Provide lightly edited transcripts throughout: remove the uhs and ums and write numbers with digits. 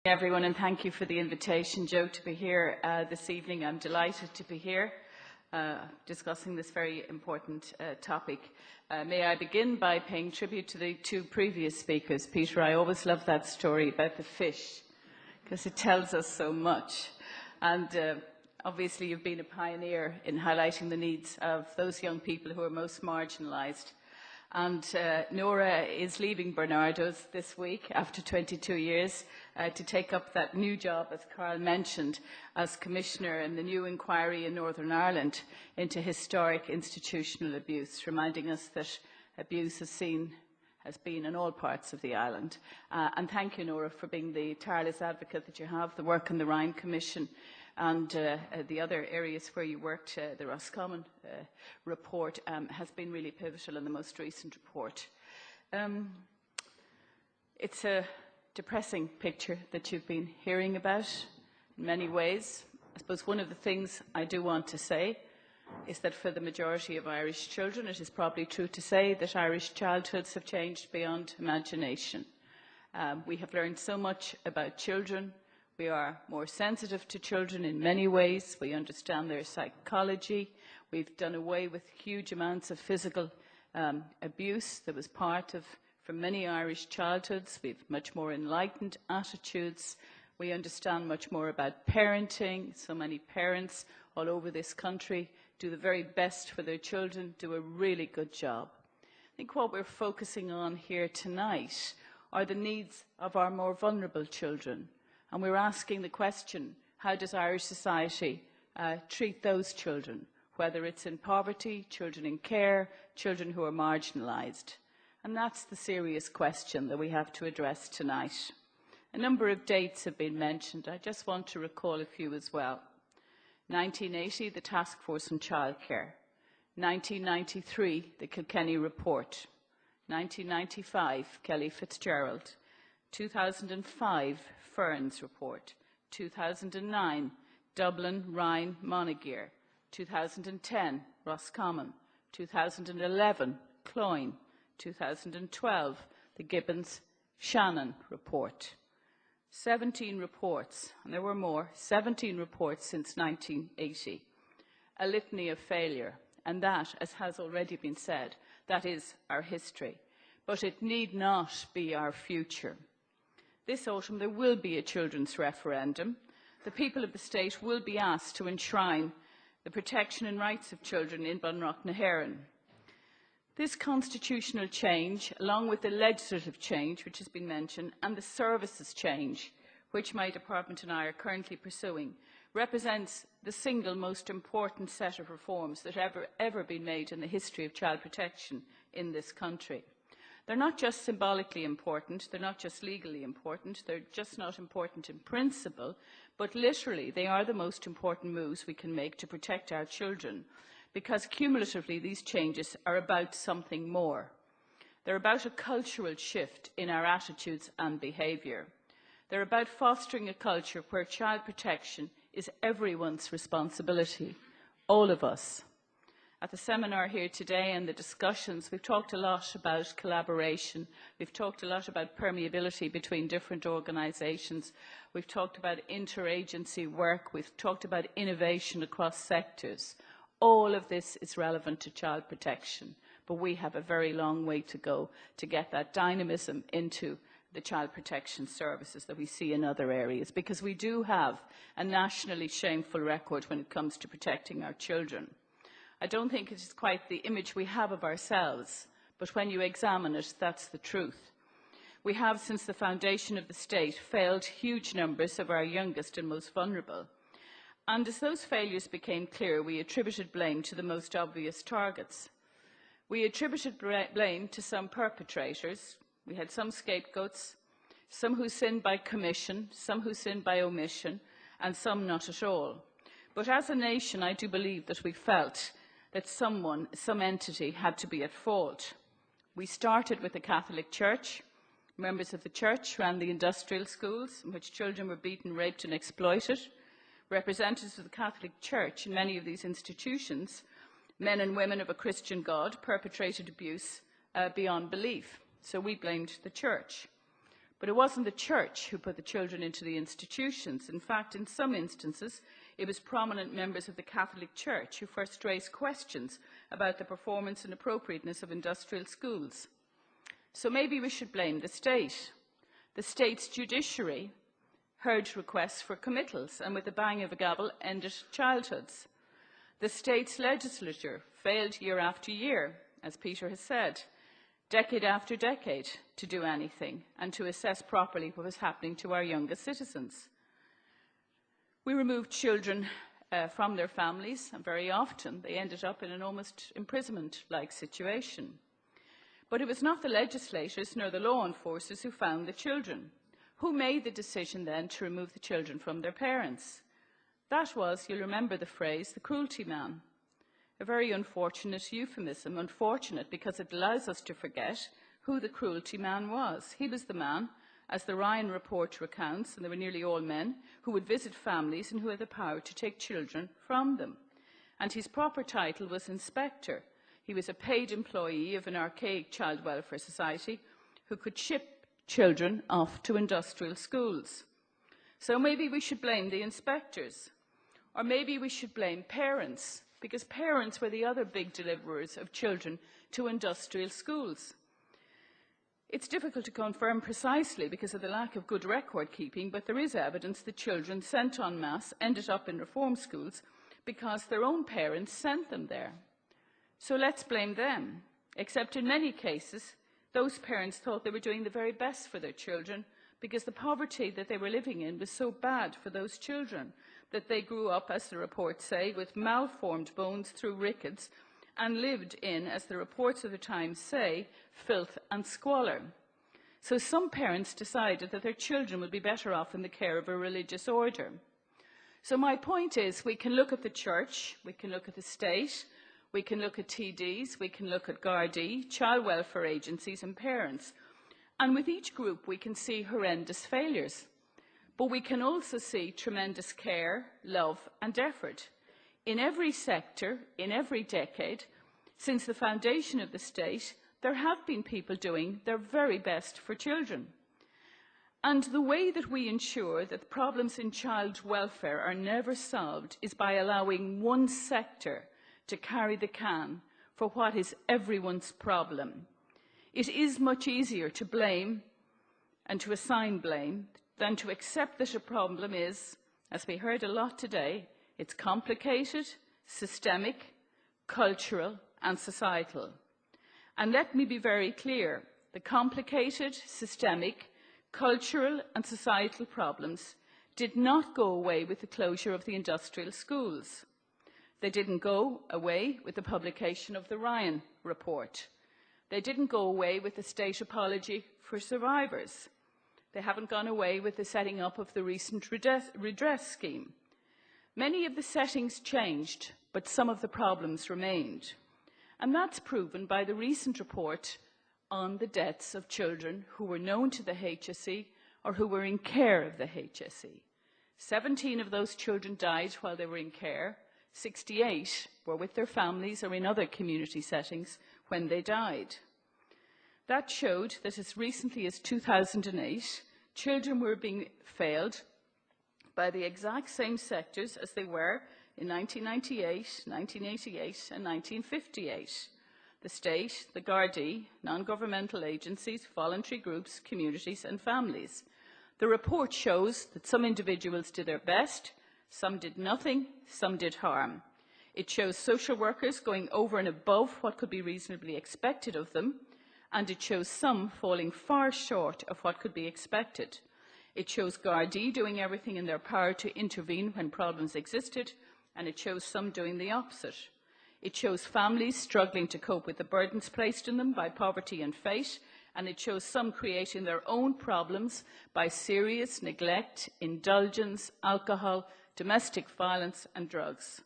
Everyone, and thank you for the invitation, Joe, to be here this evening. I'm delighted to be here discussing this very important topic. May I begin by paying tribute to the two previous speakers. Peter, I always love that story about the fish because it tells us so much. And obviously you've been a pioneer in highlighting the needs of those young people who are most marginalised. And Nora is leaving Barnardo's this week after 22 years to take up that new job, as Carl mentioned, as Commissioner in the new inquiry in Northern Ireland into historic institutional abuse, reminding us that abuse has been in all parts of the island. And thank you, Nora, for being the tireless advocate that you have, the work in the Ryan Commission, and the other areas where you worked. The Roscommon report has been really pivotal in the most recent report. It's a depressing picture that you've been hearing about in many ways. I suppose one of the things I do want to say is that for the majority of Irish children, it is probably true to say that Irish childhoods have changed beyond imagination. We have learned so much about children. We are more sensitive to children in many ways. We understand their psychology. We've done away with huge amounts of physical abuse that was part of, for many Irish childhoods. We have much more enlightened attitudes. We understand much more about parenting. So many parents all over this country do the very best for their children, do a really good job. I think what we're focusing on here tonight are the needs of our more vulnerable children. And we're asking the question, how does Irish society treat those children, whether it's in poverty, children in care, children who are marginalised? And that's the serious question that we have to address tonight. A number of dates have been mentioned. I just want to recall a few as well. 1980, the Task Force on Childcare. 1993, the Kilkenny Report. 1995, Kelly Fitzgerald. 2005, Ferns Report. 2009, Dublin, Rhine, Monaghan. 2010, Roscommon. 2011, Cloyne. 2012, the Gibbons-Shannon Report. 17 reports, and there were more, 17 reports since 1980. A litany of failure, and that, as has already been said, that is our history. But it need not be our future. This autumn there will be a children's referendum. The people of the state will be asked to enshrine the protection and rights of children in Bunrock na HÉireann. This constitutional change, along with the legislative change which has been mentioned, and the services change, which my department and I are currently pursuing, represents the single most important set of reforms that have ever been made in the history of child protection in this country. They're not just symbolically important, they're not just legally important, they're just not important in principle, but literally they are the most important moves we can make to protect our children, because cumulatively these changes are about something more. They're about a cultural shift in our attitudes and behaviour. They're about fostering a culture where child protection is everyone's responsibility, all of us. At the seminar here today and the discussions, we've talked a lot about collaboration, we've talked a lot about permeability between different organisations, we've talked about interagency work, we've talked about innovation across sectors. All of this is relevant to child protection, but we have a very long way to go to get that dynamism into the child protection services that we see in other areas, because we do have a nationally shameful record when it comes to protecting our children. I don't think it is quite the image we have of ourselves, but when you examine it, that's the truth. We have, since the foundation of the state, failed huge numbers of our youngest and most vulnerable. And as those failures became clear, we attributed blame to the most obvious targets. We attributed blame to some perpetrators. We had some scapegoats, some who sinned by commission, some who sinned by omission, and some not at all. But as a nation, I do believe that we felt that some entity had to be at fault. We started with the Catholic Church. Members of the Church ran the industrial schools in which children were beaten, raped and exploited. Representatives of the Catholic Church in many of these institutions, men and women of a Christian God, perpetrated abuse beyond belief. So we blamed the Church. But it wasn't the church who put the children into the institutions. In fact, in some instances, it was prominent members of the Catholic Church who first raised questions about the performance and appropriateness of industrial schools. So maybe we should blame the state. The state's judiciary heard requests for committals and with the bang of a gavel ended childhoods. The state's legislature failed year after year, as Peter has said, decade after decade, to do anything and to assess properly what was happening to our youngest citizens. We removed children from their families, and very often they ended up in an almost imprisonment-like situation. But it was not the legislators nor the law enforcers who found the children. Who made the decision then to remove the children from their parents? That was, you'll remember the phrase, the cruelty man. A very unfortunate euphemism, unfortunate because it allows us to forget who the cruelty man was. He was the man, as the Ryan report recounts, and they were nearly all men, who would visit families and who had the power to take children from them. And his proper title was inspector. He was a paid employee of an archaic child welfare society who could ship children off to industrial schools. So maybe we should blame the inspectors, or maybe we should blame parents, because parents were the other big deliverers of children to industrial schools. It's difficult to confirm precisely because of the lack of good record keeping, but there is evidence that children sent en masse ended up in reform schools because their own parents sent them there. So let's blame them, except in many cases, those parents thought they were doing the very best for their children because the poverty that they were living in was so bad for those children that they grew up, as the reports say, with malformed bones through rickets and lived in, as the reports of the time say, filth and squalor. So some parents decided that their children would be better off in the care of a religious order. So my point is, we can look at the church, we can look at the state, we can look at TDs, we can look at Gardaí, child welfare agencies and parents. And with each group we can see horrendous failures. But we can also see tremendous care, love and effort. In every sector, in every decade, since the foundation of the state, there have been people doing their very best for children. And the way that we ensure that problems in child welfare are never solved is by allowing one sector to carry the can for what is everyone's problem. It is much easier to blame and to assign blame than to accept that a problem is, as we heard a lot today, it's complicated, systemic, cultural and societal. And let me be very clear, the complicated, systemic, cultural and societal problems did not go away with the closure of the industrial schools. They didn't go away with the publication of the Ryan report. They didn't go away with the state apology for survivors. They haven't gone away with the setting up of the recent redress scheme. Many of the settings changed, but some of the problems remained. And that's proven by the recent report on the deaths of children who were known to the HSE or who were in care of the HSE. 17 of those children died while they were in care. 68 were with their families or in other community settings when they died. That showed that as recently as 2008, children were being failed by the exact same sectors as they were in 1998, 1988 and 1958. The state, the Gardaí, non-governmental agencies, voluntary groups, communities and families. The report shows that some individuals did their best, some did nothing, some did harm. It shows social workers going over and above what could be reasonably expected of them, and it shows some falling far short of what could be expected. It shows Gardaí doing everything in their power to intervene when problems existed, and it shows some doing the opposite. It shows families struggling to cope with the burdens placed on them by poverty and fate, and it shows some creating their own problems by serious neglect, indulgence, alcohol, domestic violence and drugs.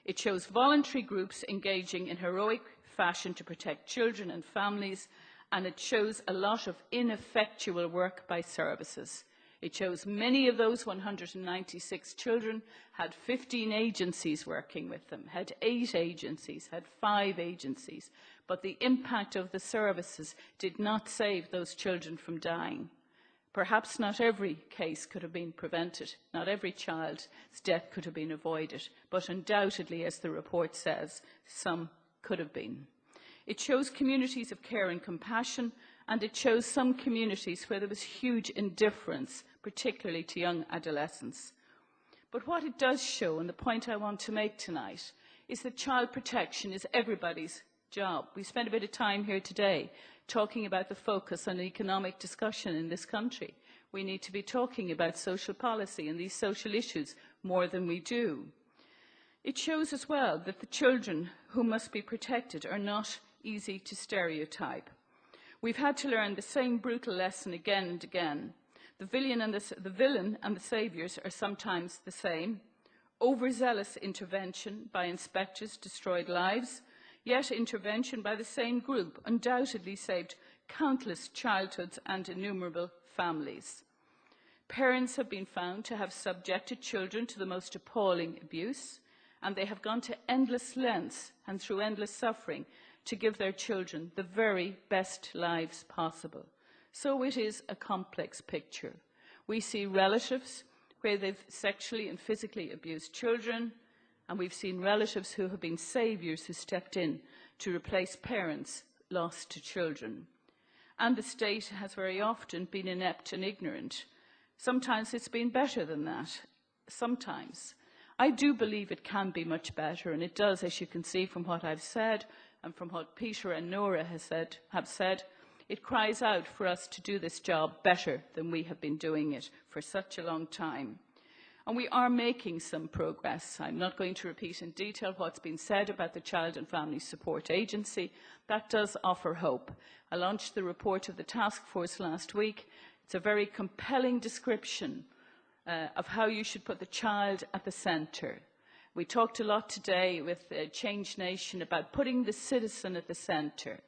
It shows voluntary groups engaging in heroic fashion to protect children and families, and it shows a lot of ineffectual work by services. It shows many of those 196 children had 15 agencies working with them, had 8 agencies, had 5 agencies, but the impact of the services did not save those children from dying. Perhaps not every case could have been prevented, not every child's death could have been avoided, but undoubtedly, as the report says, some could have been. It shows communities of care and compassion, and it shows some communities where there was huge indifference, particularly to young adolescents. But what it does show, and the point I want to make tonight, is that child protection is everybody's job. We spent a bit of time here today talking about the focus on economic discussion in this country. We need to be talking about social policy and these social issues more than we do. It shows as well that the children who must be protected are not easy to stereotype. We've had to learn the same brutal lesson again and again. The villain and the saviours are sometimes the same. Overzealous intervention by inspectors destroyed lives, yet intervention by the same group undoubtedly saved countless childhoods and innumerable families. Parents have been found to have subjected children to the most appalling abuse, and they have gone to endless lengths and through endless suffering to give their children the very best lives possible. So it is a complex picture. We see relatives where they've sexually and physically abused children, and we've seen relatives who have been saviours who stepped in to replace parents lost to children. And the state has very often been inept and ignorant. Sometimes it's been better than that. Sometimes. I do believe it can be much better, and it does, as you can see from what I've said and from what Peter and Nora have said. It cries out for us to do this job better than we have been doing it for such a long time. And we are making some progress. I'm not going to repeat in detail what's been said about the Child and Family Support Agency. That does offer hope. I launched the report of the task force last week. It's a very compelling description of how you should put the child at the centre. We talked a lot today with Change Nation about putting the citizen at the centre.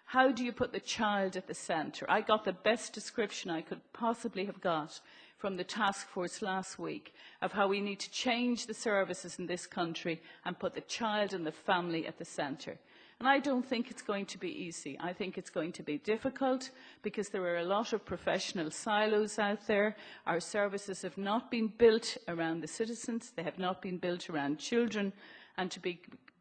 How do you put the child at the centre? I got the best description I could possibly have got from the task force last week of how we need to change the services in this country and put the child and the family at the centre. And I don't think it's going to be easy. I think it's going to be difficult because there are a lot of professional silos out there. Our services have not been built around the citizens. They have not been built around children. And to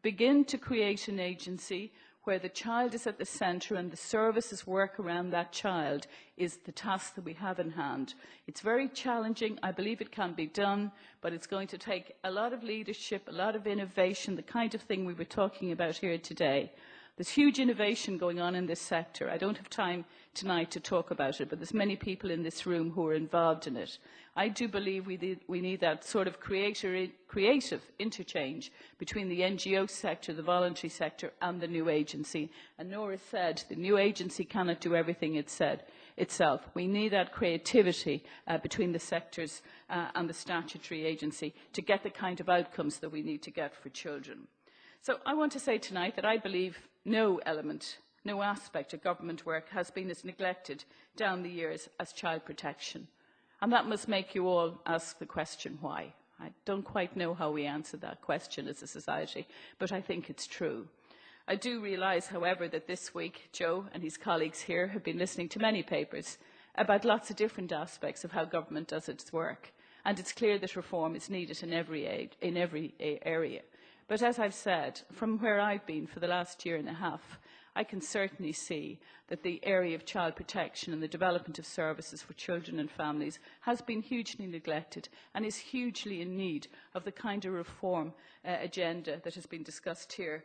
begin to create an agency where the child is at the centre and the services work around that child is the task that we have in hand. It's very challenging. I believe it can be done, but it's going to take a lot of leadership, a lot of innovation, the kind of thing we were talking about here today. There's huge innovation going on in this sector. I don't have time tonight to talk about it, but there's many people in this room who are involved in it. I do believe we need that sort of creative interchange between the NGO sector, the voluntary sector, and the new agency. And Nora said the new agency cannot do everything itself. We need that creativity between the sectors and the statutory agency to get the kind of outcomes that we need to get for children. So I want to say tonight that I believe no element, no aspect of government work has been as neglected down the years as child protection. And that must make you all ask the question, why? I don't quite know how we answer that question as a society, but I think it's true. I do realise, however, that this week Joe and his colleagues here have been listening to many papers about lots of different aspects of how government does its work. And it's clear that reform is needed in every area. But as I've said, from where I've been for the last year and a half, I can certainly see that the area of child protection and the development of services for children and families has been hugely neglected and is hugely in need of the kind of reform agenda that has been discussed here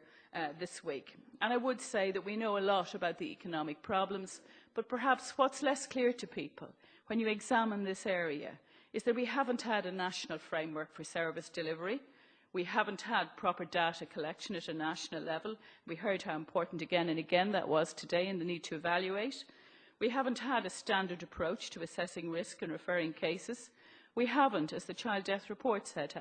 this week. And I would say that we know a lot about the economic problems, but perhaps what's less clear to people when you examine this area is that we haven't had a national framework for service delivery. We haven't had proper data collection at a national level. We heard how important again and again that was today and the need to evaluate. We haven't had a standard approach to assessing risk and referring cases. We haven't, as the child death report said,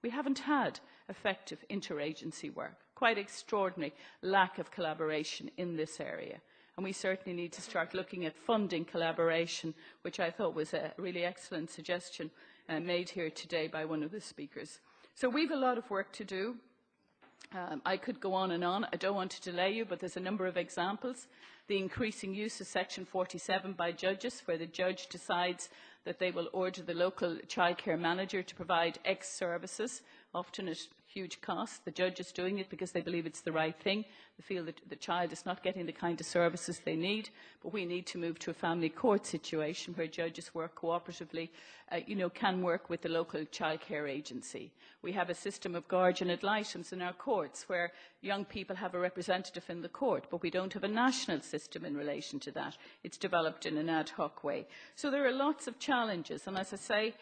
we haven't had effective interagency work. Quite extraordinary lack of collaboration in this area. And we certainly need to start looking at funding collaboration, which I thought was a really excellent suggestion made here today by one of the speakers. So we've a lot of work to do. I could go on and on. I don't want to delay you, but there's a number of examples. the increasing use of Section 47 by judges, where the judge decides that they will order the local childcare manager to provide X services, often at huge cost. The judge is doing it because they believe it's the right thing. They feel that the child is not getting the kind of services they need. But we need to move to a family court situation where judges work cooperatively, can work with the local childcare agency. We have a system of guardian ad litems in our courts where young people have a representative in the court, but we don't have a national system in relation to that. It's developed in an ad hoc way. So there are lots of challenges, and as I say,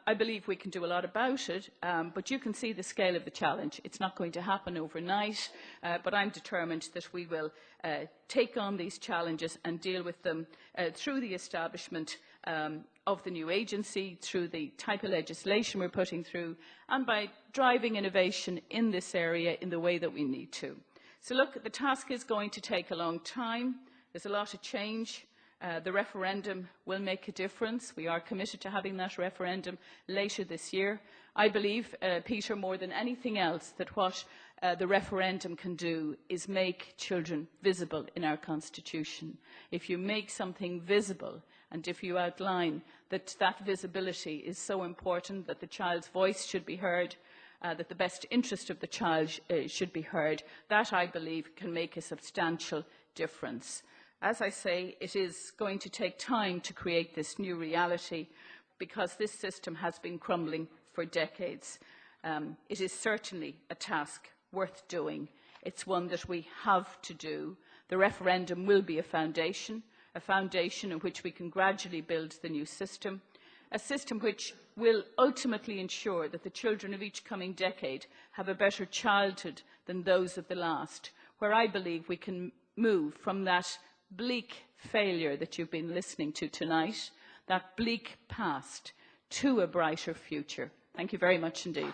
I believe we can do a lot about it, but you can see the scale of the challenge. It's not going to happen overnight, but I'm determined that we will take on these challenges and deal with them through the establishment of the new agency, through the type of legislation we're putting through, and by driving innovation in this area in the way that we need to. So look, the task is going to take a long time. There's a lot of change. The referendum will make a difference. We are committed to having that referendum later this year. I believe, Peter, more than anything else, that what the referendum can do is make children visible in our Constitution. If you make something visible, and if you outline that that visibility is so important, that the child's voice should be heard, that the best interest of the child should be heard, that, I believe, can make a substantial difference. As I say, it is going to take time to create this new reality because this system has been crumbling for decades. It is certainly a task worth doing. It's one that we have to do. The referendum will be a foundation in which we can gradually build the new system, a system which will ultimately ensure that the children of each coming decade have a better childhood than those of the last, where I believe we can move from that bleak failure that you've been listening to tonight, that bleak past, to a brighter future. Thank you very much indeed.